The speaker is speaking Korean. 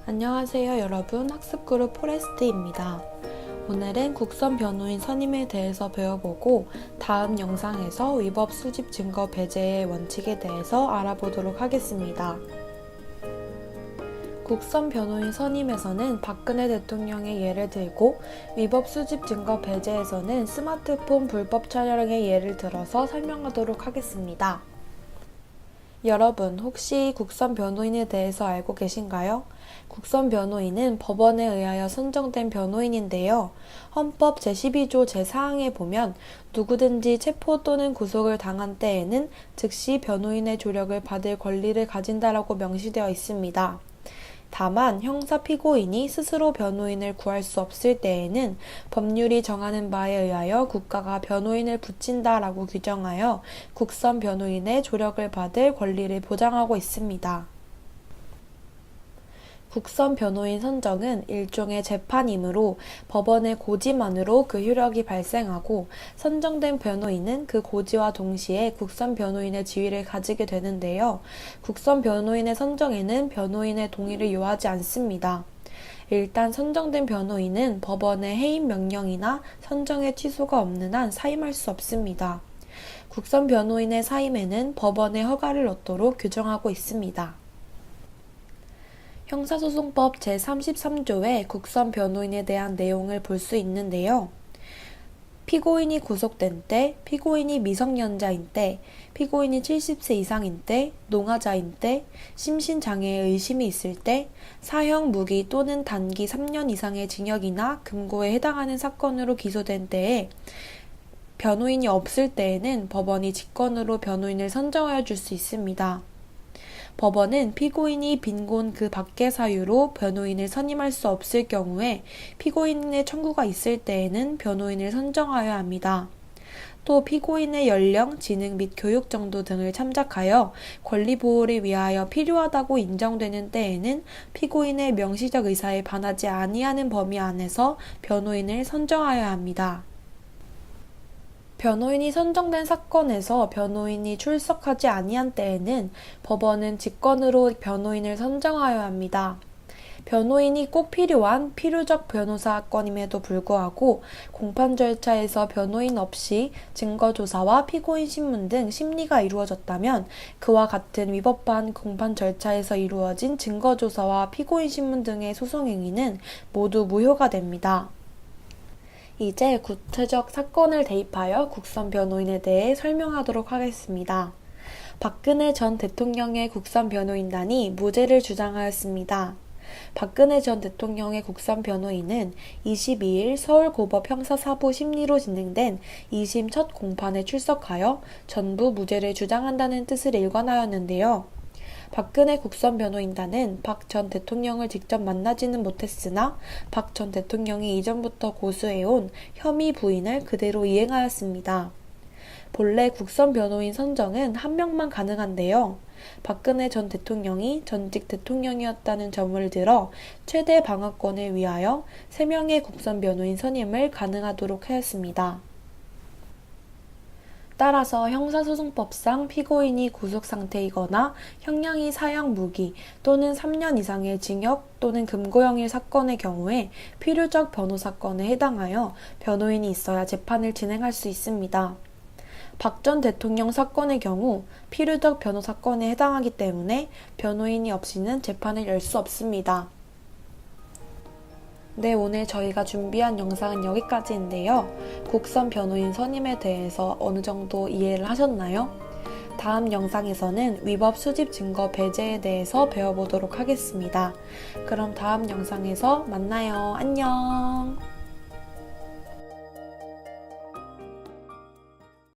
안녕하세요 여러분, 학습그룹 포레스트입니다. 오늘은 국선 변호인 선임에 대해서 배워보고 다음 영상에서 위법 수집 증거 배제의 원칙에 대해서 알아보도록 하겠습니다. 국선 변호인 선임에서는 박근혜 대통령의 예를 들고 위법 수집 증거 배제에서는 스마트폰 불법 촬영의 예를 들어서 설명하도록 하겠습니다. 여러분, 혹시 국선 변호인에 대해서 알고 계신가요? 국선 변호인은 법원에 의하여 선정된 변호인인데요. 헌법 제12조 제4항에 보면 누구든지 체포 또는 구속을 당한 때에는 즉시 변호인의 조력을 받을 권리를 가진다라고 명시되어 있습니다. 다만 형사 피고인이 스스로 변호인을 구할 수 없을 때에는 법률이 정하는 바에 의하여 국가가 변호인을 붙인다라고 규정하여 국선 변호인의 조력을 받을 권리를 보장하고 있습니다. 국선 변호인 선정은 일종의 재판이므로 법원의 고지만으로 그 효력이 발생하고 선정된 변호인은 그 고지와 동시에 국선 변호인의 지위를 가지게 되는데요. 국선 변호인의 선정에는 변호인의 동의를 요하지 않습니다. 일단 선정된 변호인은 법원의 해임 명령이나 선정의 취소가 없는 한 사임할 수 없습니다. 국선 변호인의 사임에는 법원의 허가를 얻도록 규정하고 있습니다. 형사소송법 제33조의 국선 변호인에 대한 내용을 볼 수 있는데요. 피고인이 구속된 때, 피고인이 미성년자인 때, 피고인이 70세 이상인 때, 노화자인 때, 심신장애의 의심이 있을 때, 사형 무기 또는 단기 3년 이상의 징역이나 금고에 해당하는 사건으로 기소된 때에 변호인이 없을 때에는 법원이 직권으로 변호인을 선정하여 줄 수 있습니다. 법원은 피고인이 빈곤 그 밖의 사유로 변호인을 선임할 수 없을 경우에 피고인의 청구가 있을 때에는 변호인을 선정하여야 합니다. 또 피고인의 연령, 지능 및 교육 정도 등을 참작하여 권리 보호를 위하여 필요하다고 인정되는 때에는 피고인의 명시적 의사에 반하지 아니하는 범위 안에서 변호인을 선정하여야 합니다. 변호인이 선정된 사건에서 변호인이 출석하지 아니한 때에는 법원은 직권으로 변호인을 선정하여야 합니다. 변호인이 꼭 필요한 필요적 변호사건임에도 불구하고 공판 절차에서 변호인 없이 증거조사와 피고인 신문 등 심리가 이루어졌다면 그와 같은 위법한 공판 절차에서 이루어진 증거조사와 피고인 신문 등의 소송 행위는 모두 무효가 됩니다. 이제 구체적 사건을 대입하여 국선 변호인에 대해 설명하도록 하겠습니다. 박근혜 전 대통령의 국선 변호인단이 무죄를 주장하였습니다. 박근혜 전 대통령의 국선 변호인은 22일 서울고법 형사 4부 심리로 진행된 2심 첫 공판에 출석하여 전부 무죄를 주장한다는 뜻을 일관하였는데요. 박근혜 국선 변호인단은 박 전 대통령을 직접 만나지는 못했으나 박 전 대통령이 이전부터 고수해온 혐의 부인을 그대로 이행하였습니다. 본래 국선 변호인 선정은 한 명만 가능한데요. 박근혜 전 대통령이 전직 대통령이었다는 점을 들어 최대 방어권을 위하여 3명의 국선 변호인 선임을 가능하도록 하였습니다. 따라서 형사소송법상 피고인이 구속상태이거나 형량이 사형 무기 또는 3년 이상의 징역 또는 금고형일 사건의 경우에 필요적 변호사건에 해당하여 변호인이 있어야 재판을 진행할 수 있습니다. 박 전 대통령 사건의 경우 필요적 변호사건에 해당하기 때문에 변호인이 없이는 재판을 열 수 없습니다. 네, 오늘 저희가 준비한 영상은 여기까지인데요. 국선 변호인 선임에 대해서 어느 정도 이해를 하셨나요? 다음 영상에서는 위법 수집 증거 배제에 대해서 배워보도록 하겠습니다. 그럼 다음 영상에서 만나요. 안녕!